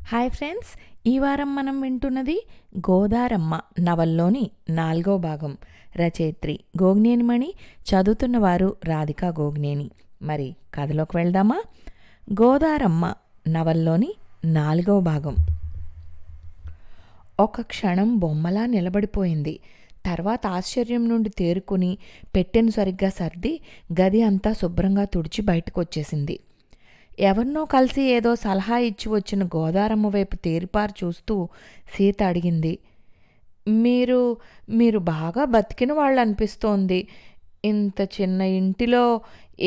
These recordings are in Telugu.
హాయ్ ఫ్రెండ్స్, ఈ వారం మనం వింటున్నది గోదారమ్మ నవల్లోని 4వ భాగం. రచయిత్రి గోగ్నేనిమణి, చదువుతున్నవారు రాధికా గోగ్నేని. మరి కథలోకి వెళ్దామా? గోదారమ్మ నవల్లోని 4వ భాగం. ఒక క్షణం బొమ్మలా నిలబడిపోయింది. తర్వాత ఆశ్చర్యం నుండి తేరుకుని పెట్టెను సరిగ్గా సర్ది గది అంతా శుభ్రంగా తుడిచి బయటకు వచ్చేసింది. ఎవరినో కలిసి ఏదో సలహా ఇచ్చి వచ్చిన గోదారమ్మ వైపు తేరిపారు చూస్తూ సీత అడిగింది. మీరు మీరు బాగా బతికిన వాళ్ళు అనిపిస్తోంది. ఇంత చిన్న ఇంటిలో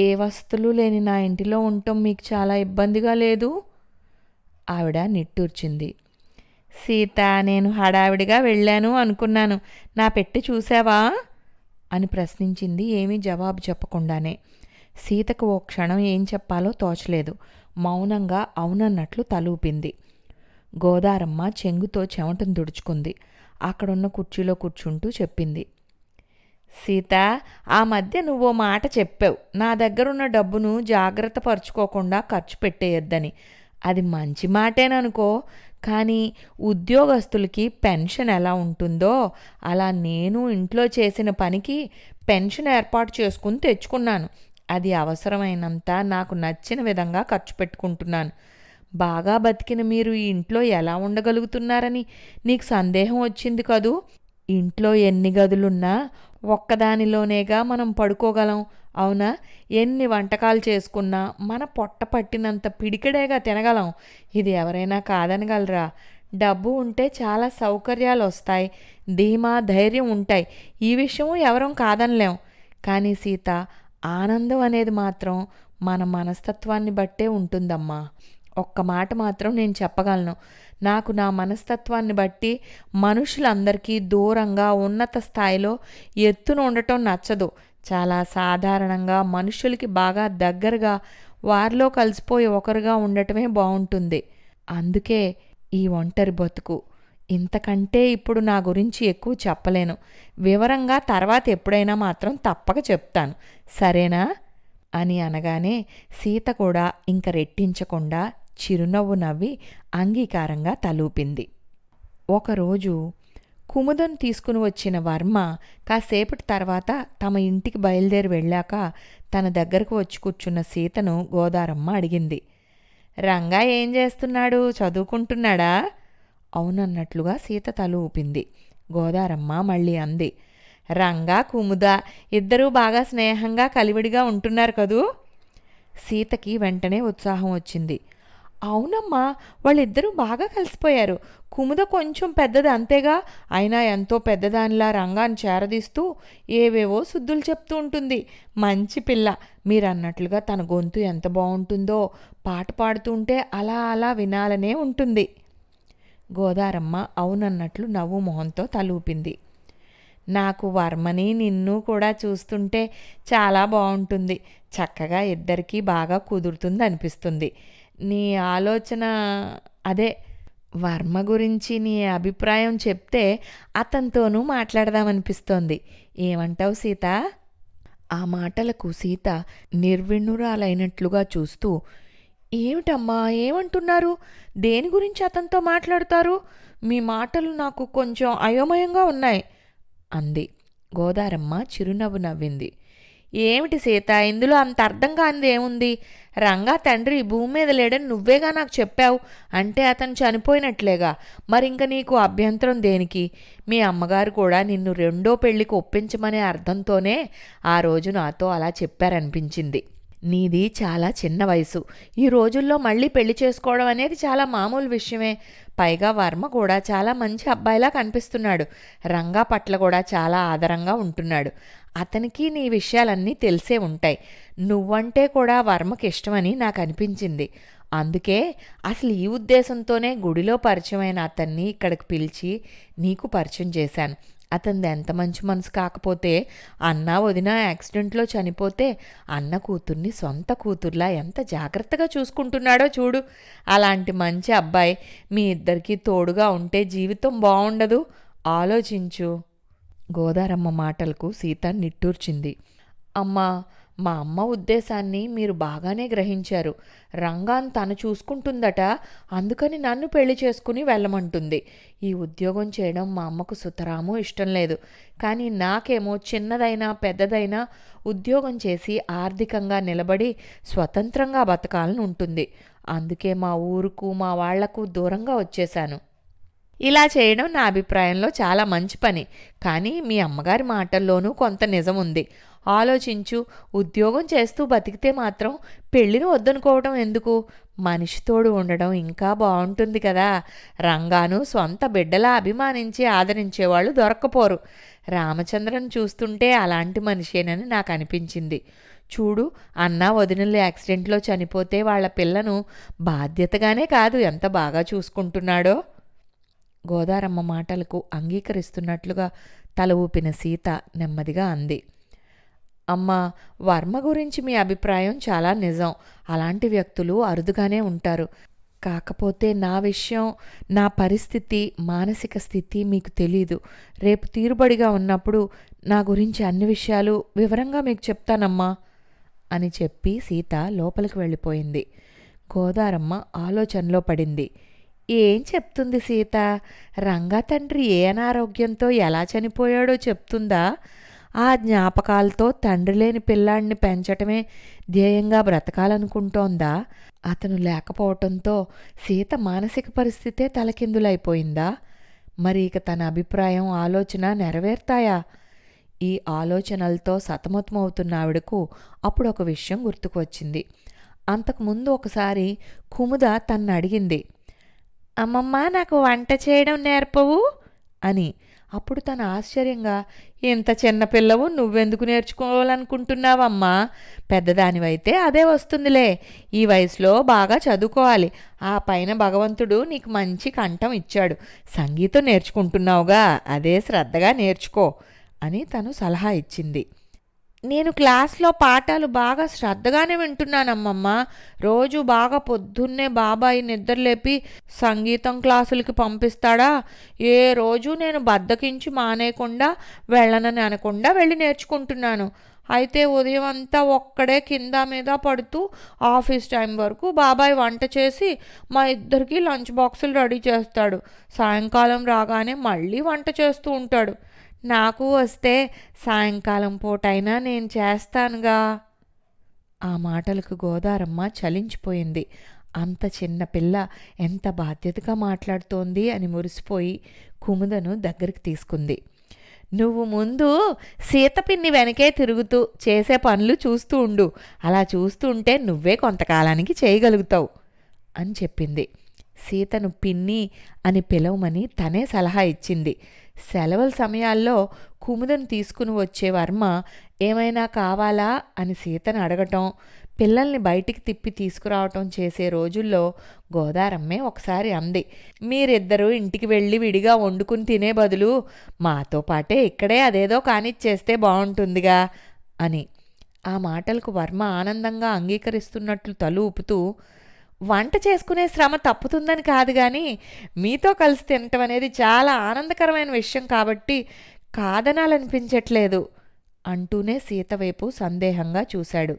ఏ వస్తువులు లేని నా ఇంటిలో ఉండటం మీకు చాలా ఇబ్బందిగా లేదు? ఆవిడ నిట్టూర్చింది. సీత, నేను హడావిడిగా వెళ్ళాను అనుకున్నాను. నా పెట్టి చూసావా అని ప్రశ్నించింది ఏమీ జవాబు చెప్పకుండానే. సీతకు ఓ క్షణం ఏం చెప్పాలో తోచలేదు. మౌనంగా అవునన్నట్లు తలూపింది. గోదారమ్మ చెంగుతో చెమటను తుడుచుకుంది. అక్కడున్న కుర్చీలో కూర్చుంటూ చెప్పింది. సీత, ఆ మధ్య నువ్వో మాట చెప్పావు, నా దగ్గరున్న డబ్బును జాగ్రత్త పరుచుకోకుండా ఖర్చు పెట్టేయొద్దని. అది మంచి మాటేననుకో, కానీ ఉద్యోగస్తులకి పెన్షన్ ఎలా ఉంటుందో అలా నేను ఇంట్లో చేసిన పనికి పెన్షన్ ఏర్పాటు చేసుకుని తెచ్చుకున్నాను. అది అవసరమైనంత నాకు నచ్చిన విధంగా ఖర్చు పెట్టుకుంటున్నాను. బాగా బతికిన మీరు ఈ ఇంట్లో ఎలా ఉండగలుగుతున్నారని నీకు సందేహం వచ్చింది కదూ? ఇంట్లో ఎన్ని గదులున్నా ఒక్కదానిలోనేగా మనం పడుకోగలం, అవునా? ఎన్ని వంటకాలు చేసుకున్నా మన పొట్ట పట్టినంత పిడికెడేగా తినగలం. ఇది ఎవరైనా కాదనగలరా? డబ్బు ఉంటే చాలా సౌకర్యాలు వస్తాయి, ధీమా ధైర్యం ఉంటాయి. ఈ విషయం ఎవరం కాదనలేం. కానీ సీత, ఆనందం అనేది మాత్రం మన మనస్తత్వాన్ని బట్టే ఉంటుందమ్మా. ఒక్క మాట మాత్రం నేను చెప్పగలను. నాకు నా మనస్తత్వాన్ని బట్టి మనుషులందరికీ దూరంగా ఉన్నత స్థాయిలో ఎత్తున ఉండటం నచ్చదు. చాలా సాధారణంగా మనుషులకి బాగా దగ్గరగా వారిలో కలిసిపోయి ఒకరుగా ఉండటమే బాగుంటుంది. అందుకే ఈ ఒంటరి బతుకు. ఇంతకంటే ఇప్పుడు నా గురించి ఎక్కువ చెప్పలేను. వివరంగా తర్వాత ఎప్పుడైనా మాత్రం తప్పక చెప్తాను, సరేనా అని అనగానే సీత కూడా ఇంక రెట్టించకుండా చిరునవ్వు నవ్వి అంగీకారంగా తలూపింది. ఒకరోజు కుముదం తీసుకుని వచ్చిన వర్మ కాసేపటి తర్వాత తమ ఇంటికి బయలుదేరి వెళ్ళాక తన దగ్గరకు వచ్చి కూర్చున్న సీతను గోదారమ్మ అడిగింది. రంగా ఏం చేస్తున్నాడు? చదువుకుంటున్నాడా? అవునన్నట్లుగా సీత తల ఊపింది. గోదారమ్మ మళ్ళీ అంది. రంగా కుముద ఇద్దరూ బాగా స్నేహంగా కలివిడిగా ఉంటున్నారు కదూ? సీతకి వెంటనే ఉత్సాహం వచ్చింది. అవునమ్మా, వాళ్ళిద్దరూ బాగా కలిసిపోయారు. కుముద కొంచెం పెద్దది అంతేగా, అయినా ఎంతో పెద్దదానిలా రంగాన్ని చేరదీస్తూ ఏవేవో శుద్ధులు చెప్తూ ఉంటుంది. మంచి పిల్ల. మీరన్నట్లుగా తన గొంతు ఎంత బాగుంటుందో, పాట పాడుతుంటే అలా అలా వినాలనే ఉంటుంది. గోదారమ్మ అవునన్నట్లు నవ్వు మొహంతో తలూపింది. నాకు వర్మని నిన్ను కూడా చూస్తుంటే చాలా బాగుంటుంది. చక్కగా ఇద్దరికీ బాగా కుదురుతుంది అనిపిస్తుంది. నీ ఆలోచన అదే, వర్మ గురించి నీ అభిప్రాయం చెప్తే అతనితోనూ మాట్లాడదామనిపిస్తోంది. ఏమంటావు సీత? ఆ మాటలకు సీత నిర్విణ్ణురాలైనట్లుగా చూస్తూ, ఏమిటమ్మా ఏమంటున్నారు? దేని గురించి అతనితో మాట్లాడతారు? మీ మాటలు నాకు కొంచెం అయోమయంగా ఉన్నాయి అంది. గోదారమ్మ చిరునవ్వు నవ్వింది. ఏమిటి సీత, ఇందులో అంత అర్థం కానిది ఏముంది? రంగా తండ్రి భూమి మీద లేడని నువ్వేగా నాకు చెప్పావు. అంటే అతను చనిపోయినట్లేగా. మరింక నీకు అభ్యంతరం దేనికి? మీ అమ్మగారు కూడా నిన్ను రెండో పెళ్లికి ఒప్పించమనే అర్థంతోనే ఆ రోజు నాతో అలా చెప్పారనిపించింది. నీది చాలా చిన్న వయసు. ఈ రోజుల్లో మళ్ళీ పెళ్లి చేసుకోవడం అనేది చాలా మామూలు విషయమే. పైగా వర్మ కూడా చాలా మంచి అబ్బాయిలా కనిపిస్తున్నాడు. రంగా పట్ల కూడా చాలా ఆదరంగా ఉంటున్నాడు. అతనికి నీ విషయాలన్నీ తెలిసే ఉంటాయి. నువ్వంటే కూడా వర్మకి ఇష్టమని నాకు అనిపించింది. అందుకే అసలు ఈ ఉద్దేశంతోనే గుడిలో పరిచయమైన అతన్ని ఇక్కడికి పిలిచి నీకు పరిచయం చేశాను. అతనిది ఎంత మంచి మనసు కాకపోతే, అన్న వదిన యాక్సిడెంట్లో చనిపోతే అన్న కూతుర్ని సొంత కూతుర్లా ఎంత జాగ్రత్తగా చూసుకుంటున్నాడో చూడు. అలాంటి మంచి అబ్బాయి మీ ఇద్దరికీ తోడుగా ఉంటే జీవితం బాగుండదు. ఆలోచించు. గోదారమ్మ మాటలకు సీత నిట్టూర్చింది. అమ్మా, మా అమ్మ ఉద్దేశాన్ని మీరు బాగానే గ్రహించారు. రంగాన్ తను చూసుకుంటుందట, అందుకని నన్ను పెళ్లి చేసుకుని వెళ్ళమంటుంది. ఈ ఉద్యోగం చేయడం మా అమ్మకు సుతరామూ ఇష్టం లేదు. కానీ నాకేమో చిన్నదైనా పెద్దదైనా ఉద్యోగం చేసి ఆర్థికంగా నిలబడి స్వతంత్రంగా బతకాలని ఉంటుంది. అందుకే మా ఊరుకు మా వాళ్లకు దూరంగా వచ్చేశాను. ఇలా చేయడం నా అభిప్రాయంలో చాలా మంచి పని. కానీ మీ అమ్మగారి మాటల్లోనూ కొంత నిజం ఉంది. ఆలోచించు, ఉద్యోగం చేస్తూ బతికితే మాత్రం పెళ్ళిని వద్దనుకోవడం ఎందుకు? మనిషితోడు ఉండడం ఇంకా బాగుంటుంది కదా. రంగాను సొంత బిడ్డలా అభిమానించి ఆదరించేవాళ్ళు దొరక్కపోరు. రామచంద్రన్ చూస్తుంటే అలాంటి మనిషేనని నాకు అనిపించింది. చూడు, అన్నా వదినలు యాక్సిడెంట్లో చనిపోతే వాళ్ళ పిల్లను బాధ్యతగానే కాదు ఎంత బాగా చూసుకుంటున్నాడో. గోదారమ్మ మాటలకు అంగీకరిస్తున్నట్లుగా తల ఊపిన సీత నెమ్మదిగా అంది. అమ్మా, వర్మ గురించి మీ అభిప్రాయం చాలా నిజం. అలాంటి వ్యక్తులు అరుదుగానే ఉంటారు. కాకపోతే నా విషయం, నా పరిస్థితి, మానసిక స్థితి మీకు తెలీదు. రేపు తీరుబడిగా ఉన్నప్పుడు నా గురించి అన్ని విషయాలు వివరంగా మీకు చెప్తానమ్మా అని చెప్పి సీత లోపలికి వెళ్ళిపోయింది. గోదారమ్మ ఆలోచనలో పడింది. ఏం చెప్తుంది సీత? రంగా తండ్రి ఏ అనారోగ్యంతో ఎలా చనిపోయాడో చెప్తుందా? ఆ జ్ఞాపకాలతో తండ్రి లేని పిల్లాడిని పెంచటమే ధ్యేయంగా బ్రతకాలనుకుంటోందా? అతను లేకపోవటంతో సీత మానసిక పరిస్థితే తలకిందులైపోయిందా? మరి ఇక తన అభిప్రాయం, ఆలోచన నెరవేర్తాయా? ఈ ఆలోచనలతో సతమతమవుతున్న ఆవిడకు అప్పుడు ఒక విషయం గుర్తుకు వచ్చింది. అంతకుముందు ఒకసారి కుముద తన్ను అడిగింది, అమ్మమ్మ, నాకు వంట చేయడం నేర్పవు అని. అప్పుడు తను ఆశ్చర్యంగా, ఇంత చిన్నపిల్లవు నువ్వెందుకు నేర్చుకోవాలనుకుంటున్నావమ్మా? పెద్దదానివైతే అదే వస్తుందిలే. ఈ వయసులో బాగా చదువుకోవాలి. ఆ పైన భగవంతుడు నీకు మంచి కంఠం ఇచ్చాడు. సంగీతం నేర్చుకుంటున్నావుగా, అదే శ్రద్ధగా నేర్చుకో అని తను సలహా ఇచ్చింది. నేను క్లాస్లో పాఠాలు బాగా శ్రద్ధగానే వింటున్నానమ్మమ్మ. రోజు బాగా పొద్దున్నే బాబాయి నిద్రలేపి సంగీతం క్లాసులకి పంపిస్తాడా. ఏ రోజు నేను బద్దకించి మానేయకుండా వెళ్ళనని అనకుండా వెళ్ళి నేర్చుకుంటున్నాను. అయితే ఉదయం అంతా ఒక్కడే కింద మీద పడుతూ ఆఫీస్ టైం వరకు బాబాయ్ వంట చేసి మా ఇద్దరికి లంచ్ బాక్సులు రెడీ చేస్తాడు. సాయంకాలం రాగానే మళ్ళీ వంట చేస్తూ ఉంటాడు. నాకు వస్తే సాయంకాలం పూటైనా నేను చేస్తానుగా. ఆ మాటలకు గోదారమ్మ చలించిపోయింది. అంత చిన్న పిల్ల ఎంత బాధ్యతగా మాట్లాడుతోంది అని మురిసిపోయి కుముదను దగ్గరికి తీసుకుంది. నువ్వు ముందు సీతపిన్ని వెనకే తిరుగుతూ చేసే పనులు చూస్తూ ఉండు. అలా చూస్తూ ఉంటే నువ్వే కొంతకాలానికి చేయగలుగుతావు అని చెప్పింది. సీతను పిన్ని అని పిలవమని తనే సలహా ఇచ్చింది. సెలవుల సమయాల్లో కుముదను తీసుకుని వచ్చే వర్మ ఏమైనా కావాలా అని సీతను అడగటం, పిల్లల్ని బయటికి తిప్పి తీసుకురావటం చేసే రోజుల్లో గోదారమ్మే ఒకసారి అంది, మీరిద్దరూ ఇంటికి వెళ్ళి విడిగా వండుకుని తినే బదులు మాతో పాటే ఇక్కడే అదేదో కానిచ్చేస్తే బాగుంటుందిగా అని. ఆ మాటలకు వర్మ ఆనందంగా అంగీకరిస్తున్నట్లు తల ఊపుతూ, వంట చేసుకునే శ్రమ తప్పుతుందని కాదు, కానీ మీతో కలిసి తినటం అనేది చాలా ఆనందకరమైన విషయం కాబట్టి కాదనాలనిపించట్లేదు అంటూనే సీత వైపు సందేహంగా చూశాడు.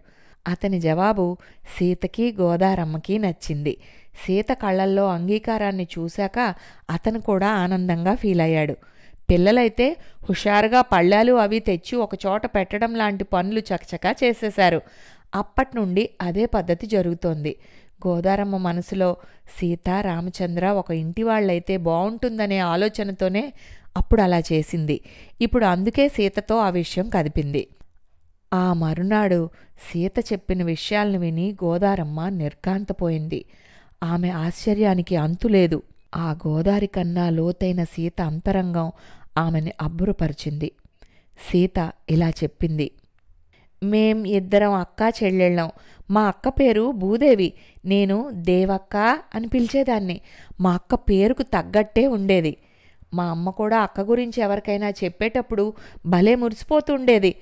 అతని జవాబు సీతకి గోదారమ్మకి నచ్చింది. సీత కళ్ళల్లో అంగీకారాన్ని చూశాక అతను కూడా ఆనందంగా ఫీల్ అయ్యాడు. పిల్లలైతే హుషారుగా పళ్ళాలు అవి తెచ్చి ఒకచోట పెట్టడం లాంటి పనులు చకచకా చేసేశారు. అప్పట్నుండి అదే పద్ధతి జరుగుతోంది. గోదారమ్మ మనసులో సీత, రామచంద్ర ఒక ఇంటి వాళ్ళైతే బాగుంటుందనే ఆలోచనతోనే అప్పుడు అలా చేసింది. ఇప్పుడు అందుకే సీతతో ఆ విషయం కదిపింది. ఆ మరునాడు సీత చెప్పిన విషయాలను విని గోదారమ్మ నిర్ఘాంతపోయింది. ఆమె ఆశ్చర్యానికి అంతులేదు. ఆ గోదారి కన్నా లోతైన సీత అంతరంగం ఆమెని అబ్బురపరిచింది. సీత ఇలా చెప్పింది, మేం ఇద్దరం అక్కా చెల్లెళ్ళం. మా అక్క పేరు భూదేవి. నేను దేవక్క అని పిలిచేదాన్ని. మా అక్క పేరుకు తగ్గట్టే ఉండేది. మా అమ్మ కూడా అక్క గురించి ఎవరికైనా చెప్పేటప్పుడు భలే మురిసిపోతుండేది.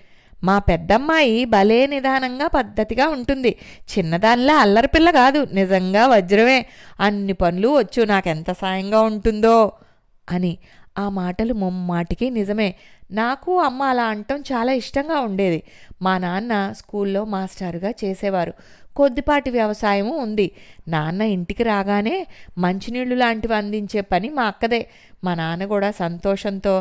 మా పెద్దమ్మాయి భలే నిదానంగా పద్ధతిగా ఉంటుంది. చిన్నదానిలా అల్లరిపిల్ల కాదు, నిజంగా వజ్రమే. అన్ని పనులు వచ్చు, నాకెంత సాయంగా ఉంటుందో అని ఆ మాటలు ముమ్మాటికి నిజమే. నాకు అమ్మ అలా అంటం చాలా ఇష్టంగా ఉండేది. మా నాన్న స్కూల్లో మాస్టారుగా చేసేవారు. కొద్దిపాటి వ్యవసాయము ఉంది. నాన్న ఇంటికి రాగానే మంచినీళ్ళు లాంటివి అందించే పని మా అక్కదే. మా నాన్న కూడా సంతోషంతో,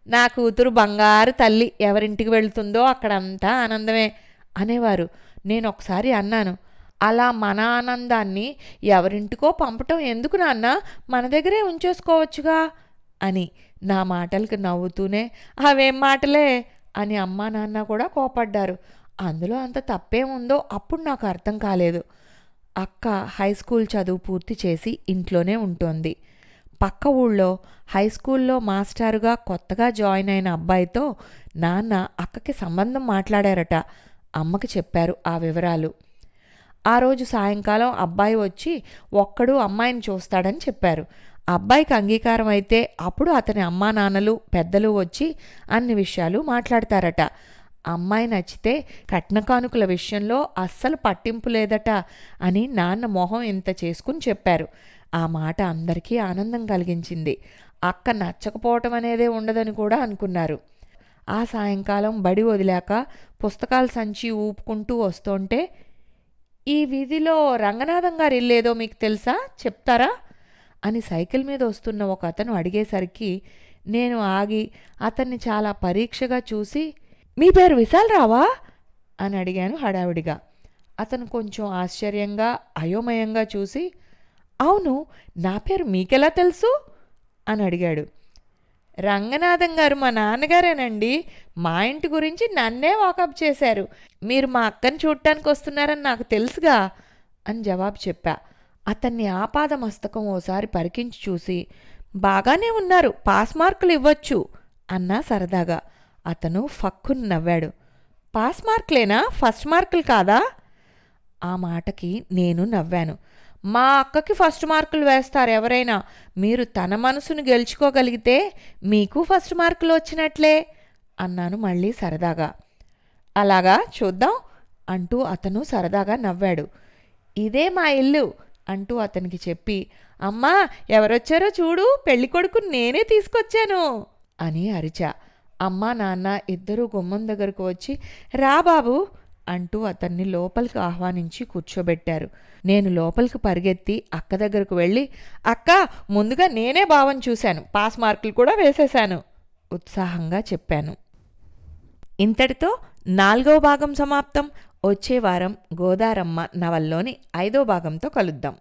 నా కూతురు బంగారు తల్లి, ఎవరింటికి వెళుతుందో అక్కడంతా ఆనందమే అనేవారు. నేనొకసారి అన్నాను, అలా మన ఆనందాన్ని ఎవరింటికో పంపటం ఎందుకు నాన్న, మన దగ్గరే ఉంచేసుకోవచ్చుగా అని. నా మాటలకు నవ్వుతూనే, అవేం మాటలే అని అమ్మా నాన్న కూడా కోపడ్డారు. అందులో అంత తప్పేముందో అప్పుడు నాకు అర్థం కాలేదు. అక్క హై స్కూల్ చదువు పూర్తి చేసి ఇంట్లోనే ఉంటోంది. పక్క ఊళ్ళో హై స్కూల్లో మాస్టారుగా కొత్తగా జాయిన్ అయిన అబ్బాయితో నాన్న అక్కకి సంబంధం మాట్లాడారట. అమ్మకి చెప్పారు ఆ వివరాలు. ఆ రోజు సాయంకాలం అబ్బాయి వచ్చి ఒక్కడు అమ్మాయిని చూస్తాడని చెప్పారు. అబ్బాయికి అంగీకారం అయితే అప్పుడు అతని అమ్మా నాన్నలు పెద్దలు వచ్చి అన్ని విషయాలు మాట్లాడతారట. అమ్మాయి నచ్చితే కట్న కానుకల విషయంలో అస్సలు పట్టింపు లేదట అని నాన్న మొహం ఇంత చేసుకుని చెప్పారు. ఆ మాట అందరికీ ఆనందం కలిగించింది. అక్క నచ్చకపోవటం అనేదే ఉండదని కూడా అనుకున్నారు. ఆ సాయంకాలం బడి వదిలాక పుస్తకాల సంచి ఊపుకుంటూ వస్తుంటే, ఈ వీధిలో రంగనాథం గారి ఇల్లేదో మీకు తెలుసా, చెప్తారా అని సైకిల్ మీద వస్తున్న ఒక అతను అడిగేసరికి నేను ఆగి అతన్ని చాలా పరీక్షగా చూసి, మీ పేరు విశాలరావా అని అడిగాను హడావిడిగా. అతను కొంచెం ఆశ్చర్యంగా అయోమయంగా చూసి, అవును, నా పేరు మీకెలా తెలుసు అని అడిగాడు. రంగనాథం గారు మా నాన్నగారేనండి. మా ఇంటి గురించి నన్నే వాకప్ చేశారు. మీరు మా అక్కని చూడటానికి వస్తున్నారని నాకు తెలుసుగా అని జవాబు చెప్పా. అతన్ని ఆపాదమస్తకం ఓసారి పరికించి చూసి, బాగానే ఉన్నారు, పాస్ మార్కులు ఇవ్వచ్చు అన్నా సరదాగా. అతను ఫక్కుని నవ్వాడు. పాస్ మార్కులేనా, ఫస్ట్ మార్కులు కాదా? ఆ మాటకి నేను నవ్వాను. మా అక్కకి ఫస్ట్ మార్కులు వేస్తారు ఎవరైనా. మీరు తన మనసును గెలుచుకోగలిగితే మీకు ఫస్ట్ మార్కులు వచ్చినట్లే అన్నాను మళ్ళీ సరదాగా. అలాగా, చూద్దాం అంటూ అతను సరదాగా నవ్వాడు. ఇదే మా ఇల్లు అంటూ అతనికి చెప్పి, అమ్మా ఎవరొచ్చారో చూడు, పెళ్ళికొడుకుని నేనే తీసుకొచ్చాను అని అరిచా. అమ్మా నాన్న ఇద్దరూ గుమ్మం దగ్గరకు వచ్చి, రా బాబు అంటూ అతన్ని లోపలికి ఆహ్వానించి కూర్చోబెట్టారు. నేను లోపలికి పరిగెత్తి అక్క దగ్గరకు వెళ్ళి, అక్క ముందుగా నేనే బావని చూశాను, పాస్ మార్కులు కూడా వేసేశాను ఉత్సాహంగా చెప్పాను. ఇంతటితో 4వ భాగం సమాప్తం. వచ్చే వారం గోదారమ్మ నవల్లోని 5వ భాగంతో కలుద్దాం.